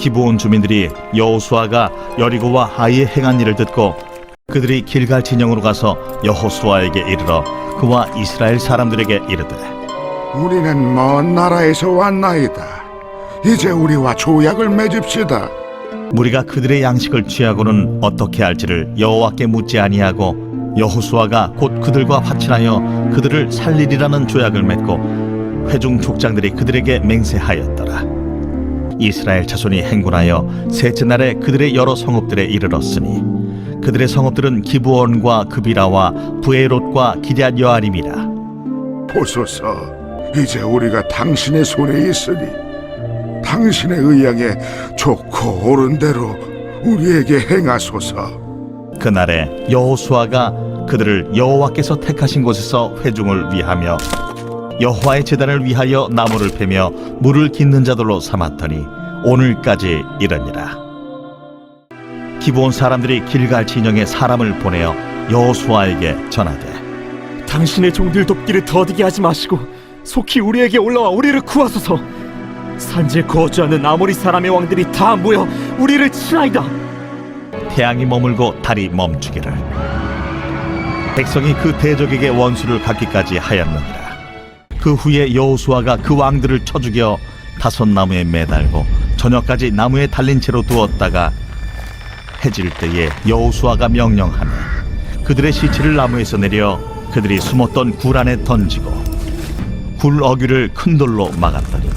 기브온 주민들이 여호수아가 여리고와 하이에 행한 일을 듣고 그들이 길갈 진영으로 가서 여호수아에게 이르러 그와 이스라엘 사람들에게 이르되 우리는 먼 나라에서 왔나이다. 이제 우리와 조약을 맺읍시다. 무리가 그들의 양식을 취하고는 어떻게 할지를 여호와께 묻지 아니하고 여호수아가 곧 그들과 화친하여 그들을 살리리라는 조약을 맺고 회중 족장들이 그들에게 맹세하였더라. 이스라엘 자손이 행군하여 셋째 날에 그들의 여러 성읍들에 이르렀으니 그들의 성읍들은 기브온과 그비라와 부에롯과 기럇 여아림이라. 보소서, 이제 우리가 당신의 손에 있으니 당신의 의향에 좋고 옳은 대로 우리에게 행하소서. 그날에 여호수아가 그들을 여호와께서 택하신 곳에서 회중을 위하며 여호와의 제단을 위하여 나무를 패며 물을 깃는 자들로 삼았더니 오늘까지 이르니라. 기브온 사람들이 길갈 진영에 사람을 보내어 여호수아에게 전하되 당신의 종들 돕기를 더디게 하지 마시고 속히 우리에게 올라와 우리를 구하소서. 산지에 거주하는 아모리 사람의 왕들이 다 모여 우리를 치나이다. 태양이 머물고 달이 멈추기를 백성이 그 대적에게 원수를 갚기까지 하였느니라. 그 후에 여호수아가 그 왕들을 쳐 죽여 다섯 나무에 매달고 저녁까지 나무에 달린 채로 두었다가 해질 때에 여호수아가 명령하며 그들의 시체를 나무에서 내려 그들이 숨었던 굴 안에 던지고 굴 어귀를 큰 돌로 막았더니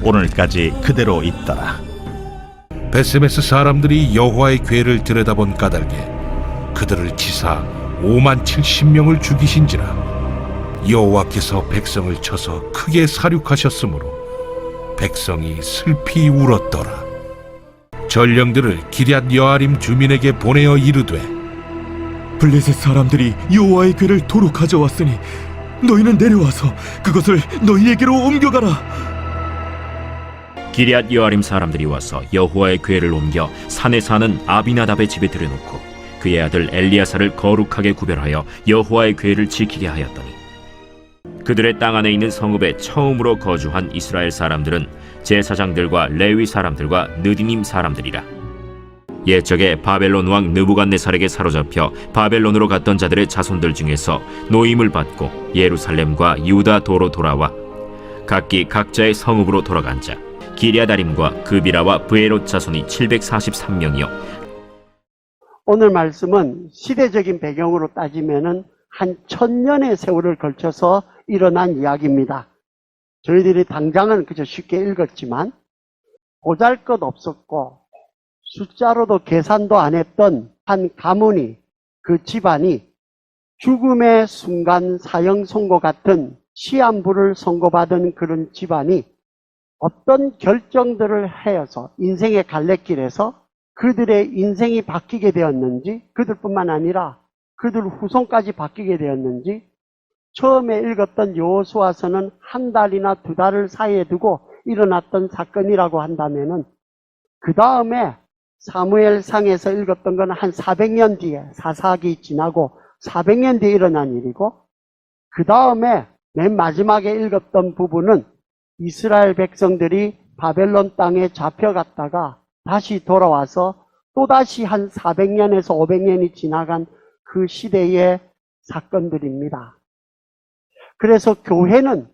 오늘까지 그대로 있더라. 베세메스 사람들이 여호와의 궤를 들여다본 까닭에 그들을 치사 5만 70명을 죽이신지라. 여호와께서 백성을 쳐서 크게 사륙하셨으므로 백성이 슬피 울었더라. 전령들을 기럇 여아림 주민에게 보내어 이르되 블레셋 사람들이 여호와의 궤를 도로 가져왔으니 너희는 내려와서 그것을 너희에게로 옮겨가라. 기럇 여아림 사람들이 와서 여호와의 궤를 옮겨 산에 사는 아비나답의 집에 들여놓고 그의 아들 엘리야사를 거룩하게 구별하여 여호와의 궤를 지키게 하였더니 그들의 땅 안에 있는 성읍에 처음으로 거주한 이스라엘 사람들은 제사장들과 레위 사람들과 느디님 사람들이라. 옛적에 바벨론 왕 느부갓네살에게 사로잡혀 바벨론으로 갔던 자들의 자손들 중에서 노임을 받고 예루살렘과 유다 도로 돌아와 각기 각자의 성읍으로 돌아간 자 기럇아림과 그비라와 브에롯 자손이 743명이요 오늘 말씀은 시대적인 배경으로 따지면은 한 1000년의 세월을 걸쳐서 일어난 이야기입니다. 저희들이 당장은 그저 쉽게 읽었지만 보잘것없었고 숫자로도 계산도 안 했던 한 가문이, 그 집안이 죽음의 순간 사형 선고 같은 시한부를 선고받은 그런 집안이 어떤 결정들을 하여서 인생의 갈래길에서 그들의 인생이 바뀌게 되었는지, 그들뿐만 아니라 그들 후손까지 바뀌게 되었는지, 처음에 읽었던 여호수아서는 한 달이나 두 달을 사이에 두고 일어났던 사건이라고 한다면은 그 다음에 사무엘상에서 읽었던 건 한 400년 뒤에, 사사기 지나고 400년 뒤에 일어난 일이고, 그 다음에 맨 마지막에 읽었던 부분은 이스라엘 백성들이 바벨론 땅에 잡혀갔다가 다시 돌아와서 또다시 한 400년에서 500년이 지나간 그 시대의 사건들입니다. 그래서 교회는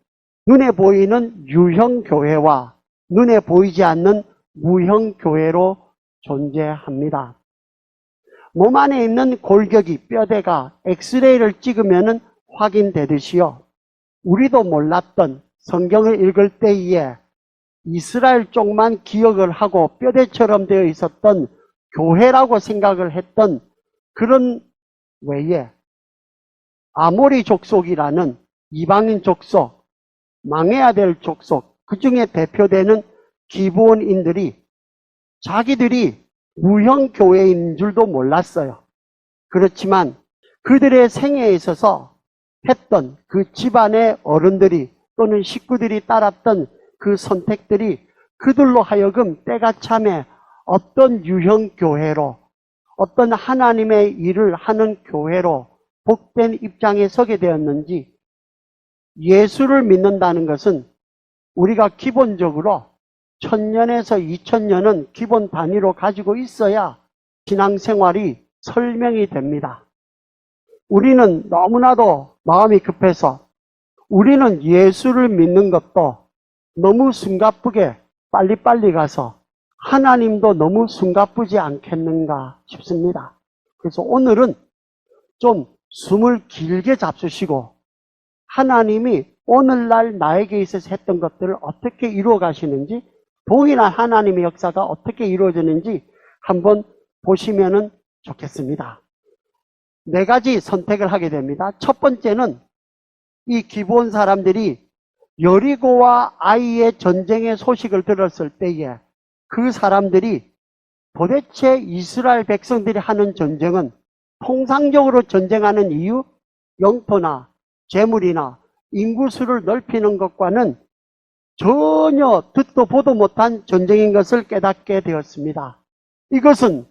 눈에 보이는 유형 교회와 눈에 보이지 않는 무형 교회로 존재합니다. 몸 안에 있는 골격이, 뼈대가 엑스레이를 찍으면 확인되듯이요, 우리도 몰랐던 성경을 읽을 때에 이스라엘 쪽만 기억을 하고 뼈대처럼 되어 있었던 교회라고 생각을 했던 그런 외에 아모리 족속이라는 이방인 족속, 망해야 될 족속, 그 중에 대표되는 기브온인들이 자기들이 무형 교회인 줄도 몰랐어요. 그렇지만 그들의 생애에 있어서 했던 그 집안의 어른들이 또는 식구들이 따랐던 그 선택들이 그들로 하여금 때가 참에 어떤 유형 교회로, 어떤 하나님의 일을 하는 교회로 복된 입장에 서게 되었는지, 예수를 믿는다는 것은 우리가 기본적으로 1000년에서 2000년은 기본 단위로 가지고 있어야 신앙생활이 설명이 됩니다. 우리는 너무나도 마음이 급해서 우리는 예수를 믿는 것도 너무 숨가쁘게 빨리빨리 가서 하나님도 너무 숨가쁘지 않겠는가 싶습니다. 그래서 오늘은 좀 숨을 길게 잡수시고 하나님이 오늘날 나에게 있어서 했던 것들을 어떻게 이루어 가시는지, 동일한 하나님의 역사가 어떻게 이루어지는지 한번 보시면 좋겠습니다. 4가지 선택을 하게 됩니다. 첫 번째는 이 기브온 사람들이 여리고와 아이의 전쟁의 소식을 들었을 때에 그 사람들이 도대체 이스라엘 백성들이 하는 전쟁은 통상적으로 전쟁하는 이유, 영토나 재물이나 인구수를 넓히는 것과는 전혀 듣도 보도 못한 전쟁인 것을 깨닫게 되었습니다. 이것은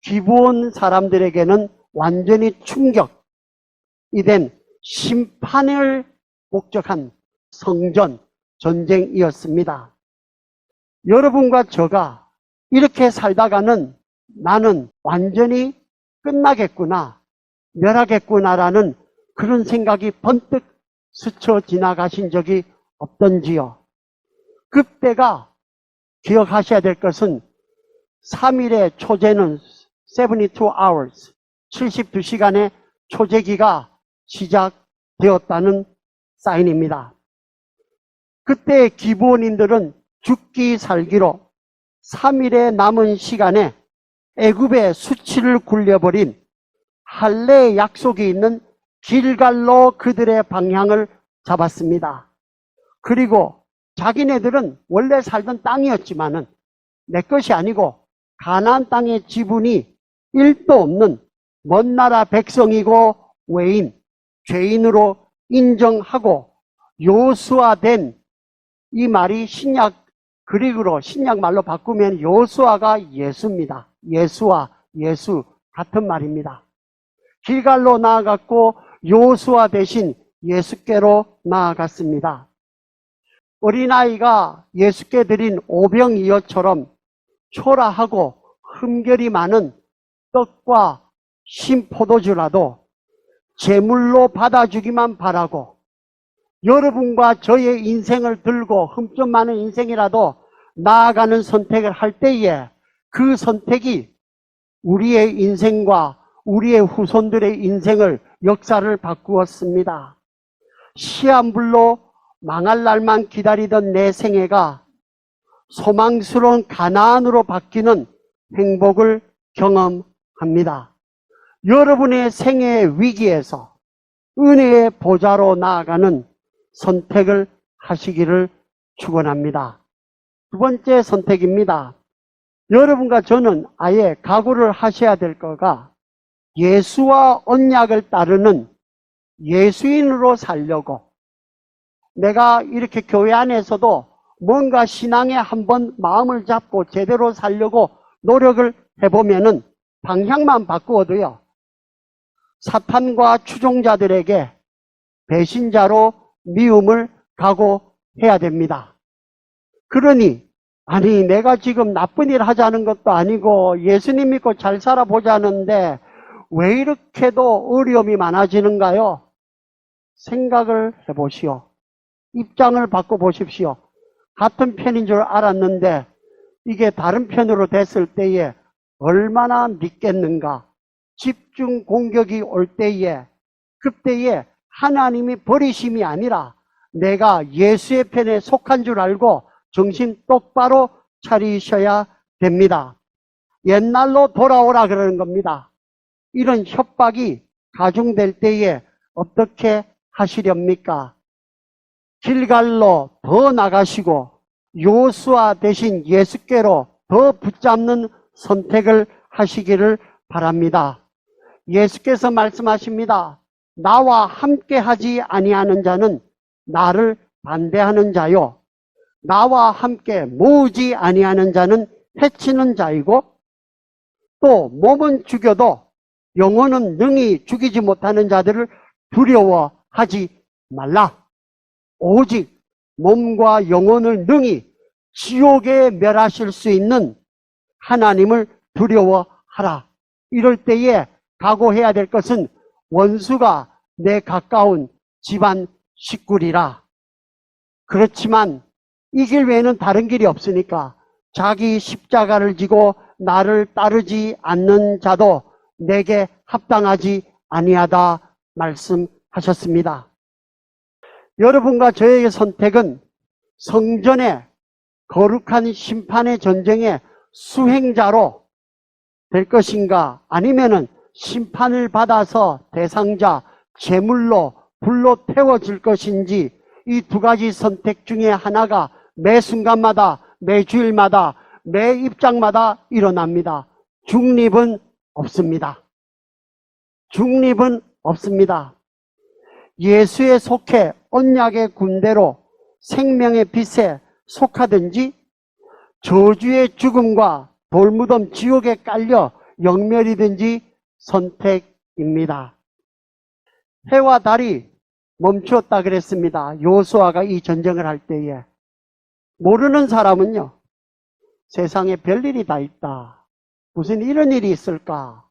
기브온 사람들에게는 완전히 충격이 된 심판을 목적한 성전 전쟁이었습니다. 여러분과 저가 이렇게 살다가는 나는 완전히 끝나겠구나, 멸하겠구나라는 그런 생각이 번뜩 스쳐 지나가신 적이 없던지요. 그때가 기억하셔야 될 것은 3일의 초제는 72 hours, 72시간의 초제기가 시작되었다는 사인입니다. 그때 기브온인들은 죽기 살기로 3일의 남은 시간에 애굽의 수치를 굴려버린 할례의 약속이 있는 길갈로 그들의 방향을 잡았습니다. 그리고 자기네들은 원래 살던 땅이었지만은 내 것이 아니고 가나안 땅의 지분이 1도 없는 먼 나라 백성이고 외인, 죄인으로 인정하고 요수아된, 이 말이 신약 그리그로 신약 말로 바꾸면 요수아가 예수입니다. 예수와 예수 같은 말입니다. 길갈로 나아갔고 요수아 대신 예수께로 나아갔습니다. 어린아이가 예수께 드린 오병이어처럼 초라하고 흠결이 많은 떡과 신포도주라도 제물로 받아주기만 바라고, 여러분과 저의 인생을 들고 흠좀 많은 인생이라도 나아가는 선택을 할 때에 그 선택이 우리의 인생과 우리의 후손들의 인생을, 역사를 바꾸었습니다. 시한불로 망할 날만 기다리던 내 생애가 소망스러운 가나안으로 바뀌는 행복을 경험합니다. 여러분의 생애의 위기에서 은혜의 보좌로 나아가는 선택을 하시기를 축원합니다. 두 번째 선택입니다. 여러분과 저는 아예 각오를 하셔야 될 거가 예수와 언약을 따르는 예수인으로 살려고, 내가 이렇게 교회 안에서도 뭔가 신앙에 한번 마음을 잡고 제대로 살려고 노력을 해보면은 방향만 바꾸어도요, 사탄과 추종자들에게 배신자로 미움을 각오해야 됩니다. 그러니 아니 내가 지금 나쁜 일 하자는 것도 아니고 예수님 믿고 잘 살아보자는데 왜 이렇게도 어려움이 많아지는가요? 생각을 해보시오. 입장을 바꿔보십시오. 같은 편인 줄 알았는데 이게 다른 편으로 됐을 때에 얼마나 믿겠는가. 집중 공격이 올 때에, 그때에 하나님이 버리심이 아니라 내가 예수의 편에 속한 줄 알고 정신 똑바로 차리셔야 됩니다. 옛날로 돌아오라 그러는 겁니다. 이런 협박이 가중될 때에 어떻게 하시렵니까? 길갈로 더 나가시고 요수아 대신 예수께로 더 붙잡는 선택을 하시기를 바랍니다. 예수께서 말씀하십니다. 나와 함께 하지 아니하는 자는 나를 반대하는 자요, 나와 함께 모으지 아니하는 자는 해치는 자이고, 또 몸은 죽여도 영혼은 능히 죽이지 못하는 자들을 두려워하지 말라. 오직 몸과 영혼을 능히 지옥에 멸하실 수 있는 하나님을 두려워하라. 이럴 때에 각오해야 될 것은 원수가 내 가까운 집안 식구리라. 그렇지만 이 길 외에는 다른 길이 없으니까 자기 십자가를 지고 나를 따르지 않는 자도 내게 합당하지 아니하다 말씀하셨습니다. 여러분과 저에게 선택은 성전의 거룩한 심판의 전쟁의 수행자로 될 것인가, 아니면은 심판을 받아서 대상자, 제물로 불로 태워질 것인지, 이 두 가지 선택 중에 하나가 매 순간마다, 매 주일마다, 매 입장마다 일어납니다. 중립은 없습니다. 중립은 없습니다. 예수에 속해 언약의 군대로 생명의 빛에 속하든지, 저주의 죽음과 돌무덤 지옥에 깔려 영멸이든지 선택입니다. 해와 달이 멈추었다 그랬습니다. 요수아가 이 전쟁을 할 때에. 모르는 사람은요, 세상에 별일이 다 있다, 무슨 이런 일이 있을까,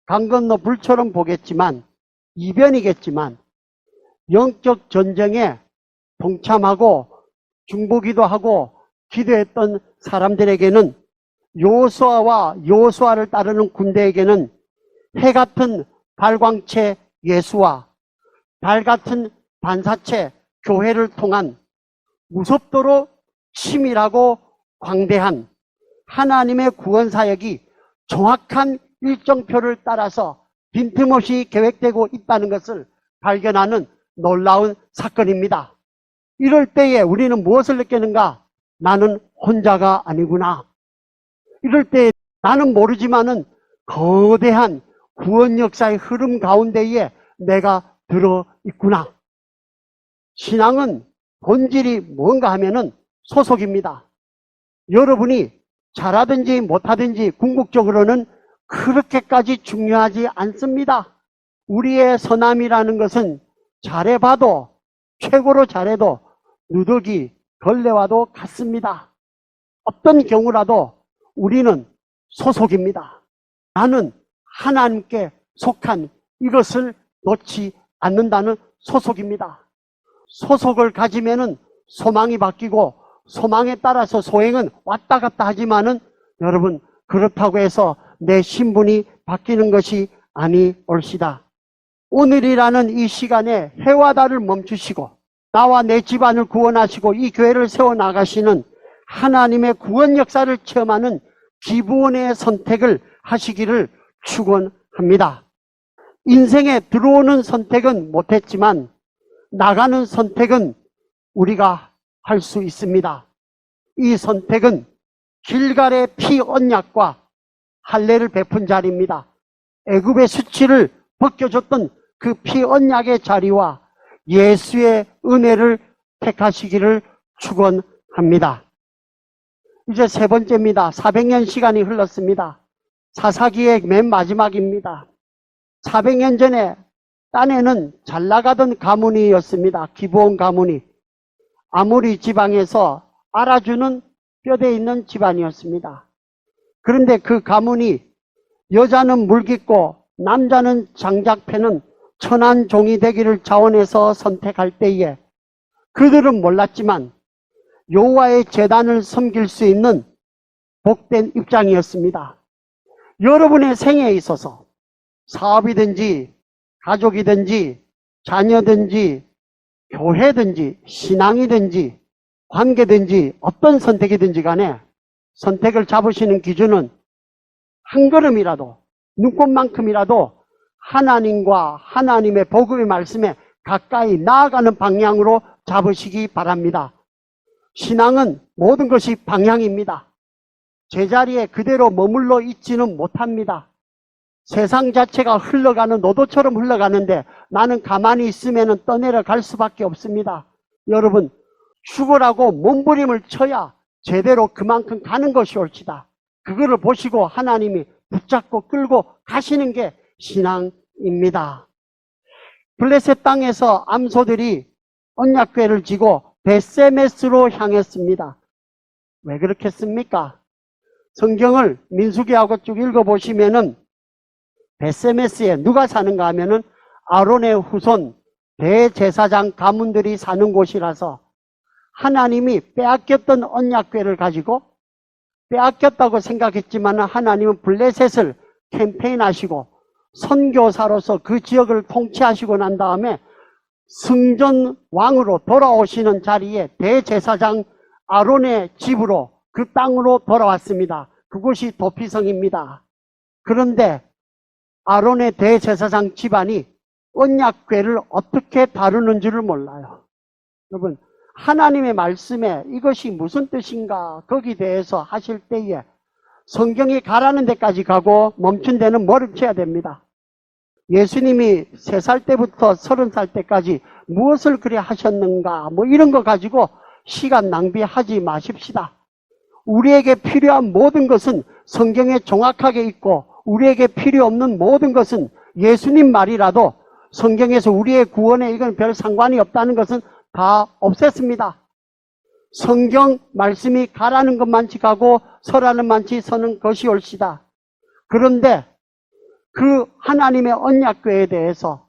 강 건너 불처럼 보겠지만, 이변이겠지만, 영적 전쟁에 동참하고 중보기도 하고 기도했던 사람들에게는, 요수아와 요수아를 따르는 군대에게는 해 같은 발광체 예수와 달 같은 반사체 교회를 통한 무섭도록 치밀하고 광대한 하나님의 구원 사역이 정확한 일정표를 따라서 빈틈없이 계획되고 있다는 것을 발견하는 놀라운 사건입니다. 이럴 때에 우리는 무엇을 느끼는가? 나는 혼자가 아니구나. 이럴 때 나는 모르지만은 거대한 구원 역사의 흐름 가운데에 내가 들어있구나. 신앙은 본질이 뭔가 하면은 소속입니다. 여러분이 잘하든지 못하든지 궁극적으로는 그렇게까지 중요하지 않습니다. 우리의 선함이라는 것은 잘해봐도, 최고로 잘해도 누더기, 걸레와도 같습니다. 어떤 경우라도 우리는 소속입니다. 나는 하나님께 속한 이것을 놓지 않는다는 소속입니다. 소속을 가지면은 소망이 바뀌고, 소망에 따라서 소행은 왔다 갔다 하지만은, 여러분, 그렇다고 해서 내 신분이 바뀌는 것이 아니올시다. 오늘이라는 이 시간에 해와 달을 멈추시고 나와 내 집안을 구원하시고 이 교회를 세워나가시는 하나님의 구원 역사를 체험하는 기부원의 선택을 하시기를 축원합니다. 인생에 들어오는 선택은 못했지만 나가는 선택은 우리가 할 수 있습니다. 이 선택은 길갈의 피 언약과 할례를 베푼 자리입니다. 애굽의 수치를 벗겨줬던 그 피 언약의 자리와 예수의 은혜를 택하시기를 축원합니다. 이제 세 번째입니다. 400년 시간이 흘렀습니다. 사사기의 맨 마지막입니다. 400년 전에 딴에는 잘 나가던 가문이었습니다. 기브온 가문이. 아모리 지방에서 알아주는 뼈대 있는 집안이었습니다. 그런데 그 가문이 여자는 물깃고 남자는 장작 패는 천한 종이 되기를 자원해서 선택할 때에 그들은 몰랐지만 여호와의 제단을 섬길 수 있는 복된 입장이었습니다. 여러분의 생애에 있어서 사업이든지 가족이든지 자녀든지 교회든지 신앙이든지 관계든지 어떤 선택이든지 간에 선택을 잡으시는 기준은 한 걸음이라도, 눈꽃만큼이라도 하나님과 하나님의 복음의 말씀에 가까이 나아가는 방향으로 잡으시기 바랍니다. 신앙은 모든 것이 방향입니다. 제자리에 그대로 머물러 있지는 못합니다. 세상 자체가 흘러가는 노도처럼 흘러가는데 나는 가만히 있으면 떠내려 갈 수밖에 없습니다. 여러분, 죽으라고 몸부림을 쳐야 제대로 그만큼 가는 것이 옳지다. 그거를 보시고 하나님이 붙잡고 끌고 가시는 게 신앙입니다. 블레셋 땅에서 암소들이 언약궤를 지고 벳세메스로 향했습니다. 왜 그렇겠습니까? 성경을 민수기하고 쭉 읽어보시면은 베세메스에 누가 사는가 하면은 아론의 후손 대제사장 가문들이 사는 곳이라서 하나님이 빼앗겼던 언약궤를 가지고 빼앗겼다고 생각했지만 하나님은 블레셋을 캠페인하시고 선교사로서 그 지역을 통치하시고 난 다음에 승전 왕으로 돌아오시는 자리에 대제사장 아론의 집으로 그 땅으로 돌아왔습니다. 그곳이 도피성입니다. 그런데 아론의 대제사장 집안이 언약궤를 어떻게 다루는 줄을 몰라요. 여러분, 하나님의 말씀에 이것이 무슨 뜻인가 거기 대해서 하실 때에 성경이 가라는 데까지 가고 멈춘 데는 머리를 쳐야 됩니다. 예수님이 3살 때부터 30살 때까지 무엇을 그리 하셨는가 뭐 이런 거 가지고 시간 낭비하지 마십시다. 우리에게 필요한 모든 것은 성경에 정확하게 있고 우리에게 필요 없는 모든 것은 예수님 말이라도 성경에서 우리의 구원에 이건 별 상관이 없다는 것은 다 없앴습니다. 성경 말씀이 가라는 것만치 가고 서라는 만치 서는 것이 옳시다. 그런데 그 하나님의 언약궤에 대해서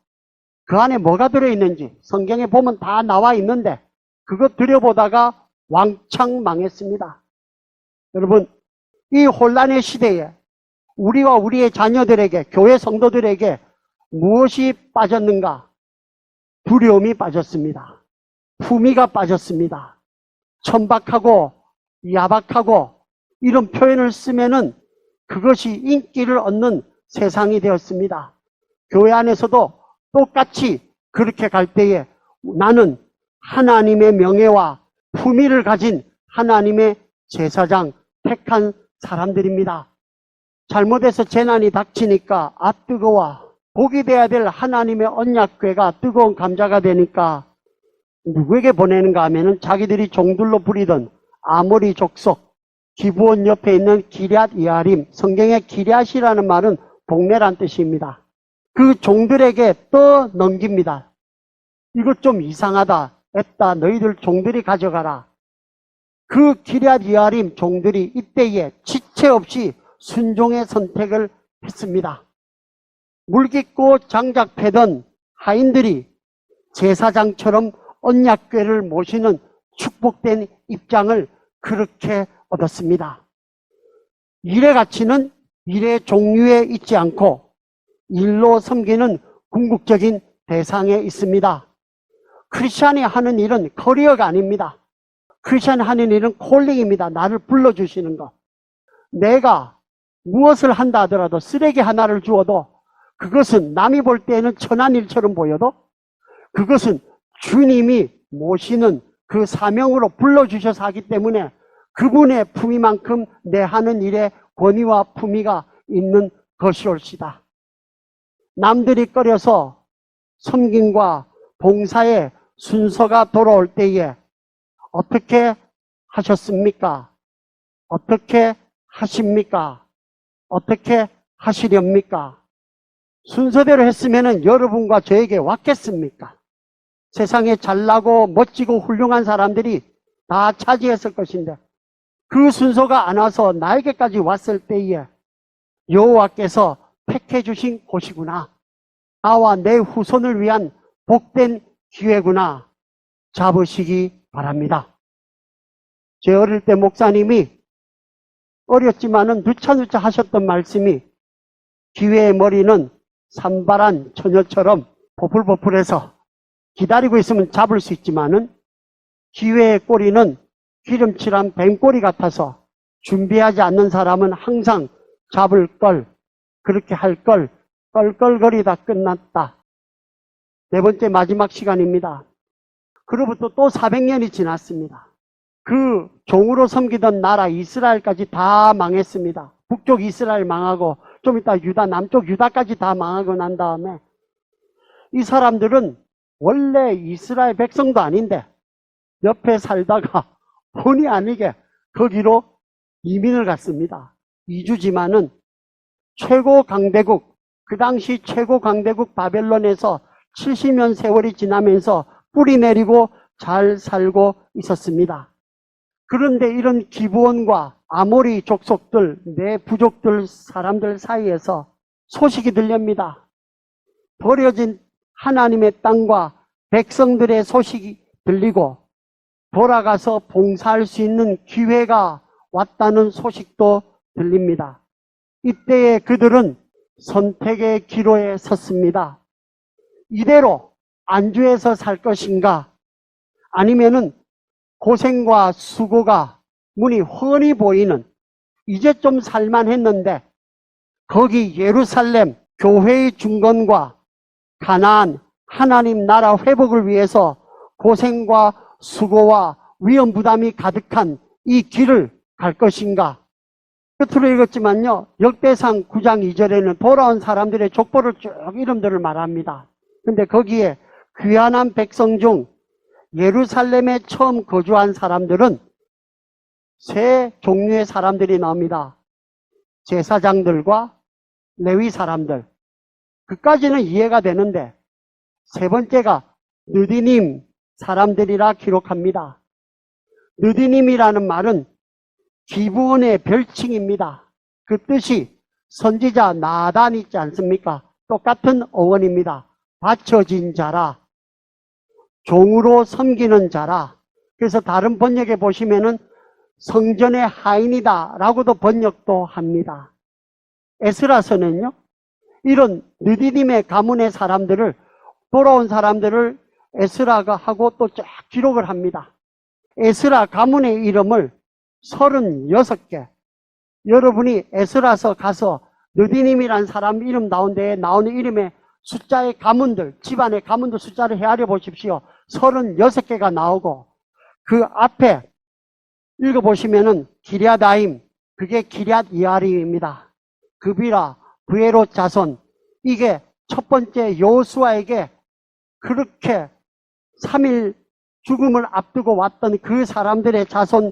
그 안에 뭐가 들어있는지 성경에 보면 다 나와 있는데 그거 들여보다가 왕창 망했습니다. 여러분, 이 혼란의 시대에 우리와 우리의 자녀들에게, 교회 성도들에게 무엇이 빠졌는가? 두려움이 빠졌습니다. 품위가 빠졌습니다. 천박하고 야박하고 이런 표현을 쓰면은 그것이 인기를 얻는 세상이 되었습니다. 교회 안에서도 똑같이 그렇게 갈 때에 나는 하나님의 명예와 품위를 가진 하나님의 제사장 택한 사람들입니다. 잘못해서 재난이 닥치니까 아 뜨거워. 복이 돼야 될 하나님의 언약궤가 뜨거운 감자가 되니까 누구에게 보내는가 하면은 자기들이 종들로 부리던 아모리 족속 기브온 옆에 있는 기럇 여아림, 성경의 기럇이라는 말은 동네란 뜻입니다. 그 종들에게 떠넘깁니다. 이것 좀 이상하다. 했다. 너희들 종들이 가져가라. 그 기럇 여아림 종들이 이때에 지체 없이 순종의 선택을 했습니다. 물깃고 장작 패던 하인들이 제사장처럼 언약궤를 모시는 축복된 입장을 그렇게 얻었습니다. 일의 가치는 일의 종류에 있지 않고 일로 섬기는 궁극적인 대상에 있습니다. 크리스찬이 하는 일은 커리어가 아닙니다. 크리스찬이 하는 일은 콜링입니다. 나를 불러주시는 것. 내가 무엇을 한다 하더라도 쓰레기 하나를 주어도 그것은 남이 볼 때에는 천한 일처럼 보여도 그것은 주님이 모시는 그 사명으로 불러주셔서 하기 때문에 그분의 품위만큼 내 하는 일에 권위와 품위가 있는 것이올시다. 남들이 꺼려서 섬김과 봉사의 순서가 돌아올 때에 어떻게 하셨습니까? 어떻게 하십니까? 어떻게 하시렵니까? 순서대로 했으면 여러분과 저에게 왔겠습니까? 세상에 잘나고 멋지고 훌륭한 사람들이 다 차지했을 것인데 그 순서가 안 와서 나에게까지 왔을 때에 여호와께서 택해 주신 곳이구나. 나와 내 후손을 위한 복된 기회구나. 잡으시기 바랍니다. 제 어릴 때 목사님이 어렸지만은 누차누차 하셨던 말씀이 기회의 머리는 산발한 처녀처럼 보풀보풀해서 기다리고 있으면 잡을 수 있지만은 기회의 꼬리는 기름칠한 뱀꼬리 같아서 준비하지 않는 사람은 항상 잡을 걸, 그렇게 할 걸, 껄껄거리다 끝났다. 네 번째 마지막 시간입니다. 그로부터 또 400년이 지났습니다. 그 종으로 섬기던 나라 이스라엘까지 다 망했습니다. 북쪽 이스라엘 망하고 좀 이따 유다, 남쪽 유다까지 다 망하고 난 다음에 이 사람들은 원래 이스라엘 백성도 아닌데 옆에 살다가 본의 아니게 거기로 이민을 갔습니다. 이주지만은 최고 강대국, 그 당시 최고 강대국 바벨론에서 70년 세월이 지나면서 뿌리 내리고 잘 살고 있었습니다. 그런데 이런 기브온과 아모리 족속들, 내 부족들, 사람들 사이에서 소식이 들립니다. 버려진 하나님의 땅과 백성들의 소식이 들리고 돌아가서 봉사할 수 있는 기회가 왔다는 소식도 들립니다. 이때에 그들은 선택의 기로에 섰습니다. 이대로 안주해서 살 것인가? 아니면은 고생과 수고가 눈이 훤히 보이는, 이제 좀 살만했는데 거기 예루살렘 교회의 중건과 가나안 하나님 나라 회복을 위해서 고생과 수고와 위험 부담이 가득한 이 길을 갈 것인가? 끝으로 읽었지만요, 역대상 9장 2절에는 돌아온 사람들의 족보를 쭉 이름들을 말합니다. 근데 거기에 귀환한 백성 중 예루살렘에 처음 거주한 사람들은 세 종류의 사람들이 나옵니다. 제사장들과 레위 사람들. 그까지는 이해가 되는데 세 번째가 느디님 사람들이라 기록합니다. 느디님이라는 말은 기브온의 별칭입니다. 그 뜻이 선지자 나단 있지 않습니까? 똑같은 어원입니다. 바쳐진 자라, 종으로 섬기는 자라. 그래서 다른 번역에 보시면은 성전의 하인이다 라고도 번역도 합니다. 에스라서는요, 이런 느디님의 가문의 사람들을, 돌아온 사람들을 에스라가 하고 또 쫙 기록을 합니다. 에스라 가문의 이름을 36개, 여러분이 에스라서 가서 느디님이라는 사람 이름 나온 데에 나오는 이름의 숫자의 가문들, 집안의 가문들 숫자를 헤아려 보십시오. 36개가 나오고 그 앞에 읽어보시면은 기랴다임, 그게 기랴 이아림입니다. 그비라, 부에롯 자손, 이게 첫 번째 여호수아에게 그렇게 3일 죽음을 앞두고 왔던 그 사람들의 자손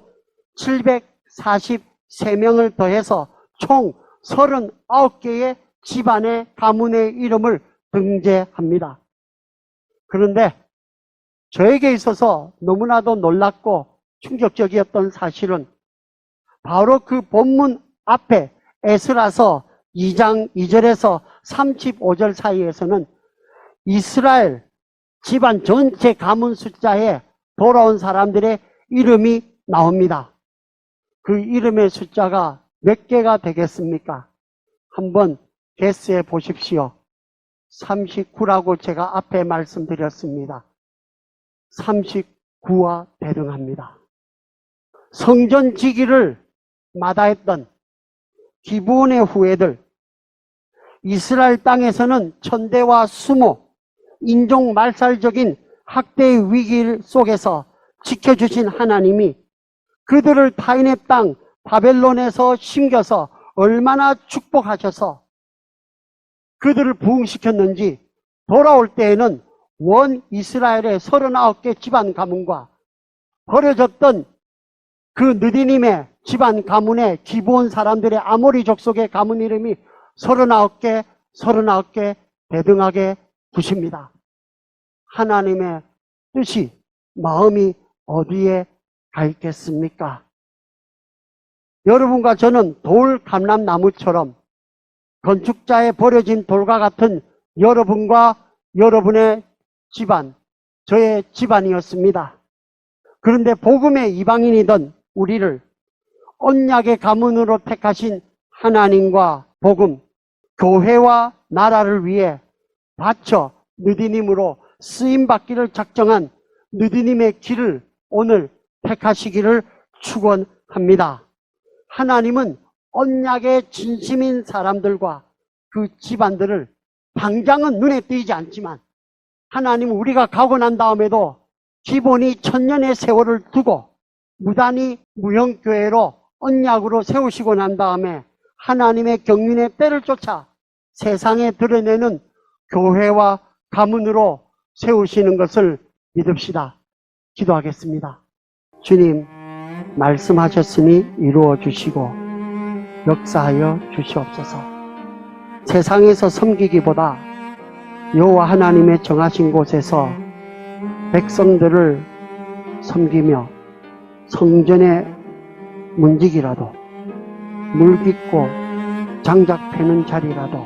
743명을 더해서 총 39개의 집안의 가문의 이름을 등재합니다. 그런데 저에게 있어서 너무나도 놀랍고 충격적이었던 사실은 바로 그 본문 앞에 에스라서 2장 2절에서 35절 사이에서는 이스라엘 집안 전체 가문 숫자에 돌아온 사람들의 이름이 나옵니다. 그 이름의 숫자가 몇 개가 되겠습니까? 한번 게스해 보십시오. 39라고 제가 앞에 말씀드렸습니다. 39와 대등합니다. 성전 지기를 마다했던 기브온의 후예들, 이스라엘 땅에서는 천대와 수모, 인종 말살적인 학대의 위기 속에서 지켜주신 하나님이 그들을 타인의 땅 바벨론에서 심겨서 얼마나 축복하셔서 그들을 부흥시켰는지 돌아올 때에는 원 이스라엘의 39개 집안 가문과 버려졌던 그 느디님의 집안 가문의 기브온 사람들의 아모리 족속의 가문 이름이 39개 대등하게 두십니다. 하나님의 뜻이, 마음이 어디에 가 있겠습니까? 여러분과 저는 돌 감람나무처럼 건축자의 버려진 돌과 같은 여러분과 여러분의 집안, 저의 집안이었습니다. 그런데 복음의 이방인이던 우리를 언약의 가문으로 택하신 하나님과 복음, 교회와 나라를 위해 바쳐 느디님으로 쓰임받기를 작정한 느디님의 길을 오늘 택하시기를 축원합니다. 하나님은 언약의 진심인 사람들과 그 집안들을 당장은 눈에 띄지 않지만 하나님은 우리가 가고 난 다음에도 기본이 1000년의 세월을 두고 무단히 무형교회로 언약으로 세우시고 난 다음에 하나님의 경륜의 때를 쫓아 세상에 드러내는 교회와 가문으로 세우시는 것을 믿읍시다. 기도하겠습니다. 주님, 말씀하셨으니 이루어 주시고 역사하여 주시옵소서. 세상에서 섬기기보다 여호와 하나님의 정하신 곳에서 백성들을 섬기며 성전의 문지기라도 물 깃고 장작 패는 자리라도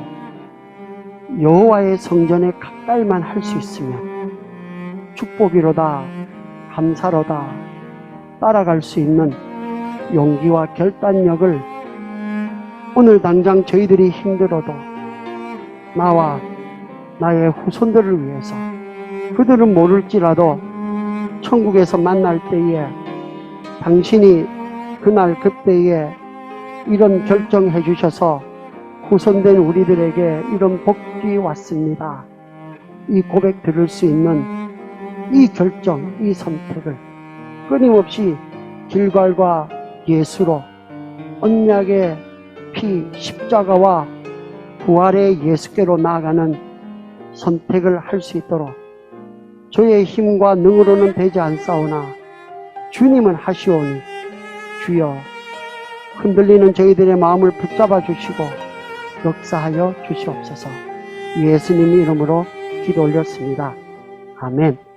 여호와의 성전에 가까이만 할 수 있으면 축복이로다, 감사로다 따라갈 수 있는 용기와 결단력을 오늘 당장 저희들이 힘들어도 나와 나의 후손들을 위해서, 그들은 모를지라도 천국에서 만날 때에 당신이 그날 그때에 이런 결정해 주셔서 후손된 우리들에게 이런 복이 왔습니다. 이 고백 들을 수 있는 이 결정, 이 선택을 끊임없이 길갈과 예수로, 언약의 피 십자가와 부활의 예수께로 나아가는 선택을 할 수 있도록 저의 힘과 능으로는 되지 않사오나 주님은 하시오니 주여 흔들리는 저희들의 마음을 붙잡아 주시고 역사하여 주시옵소서. 예수님 이름으로 기도 올렸습니다. 아멘.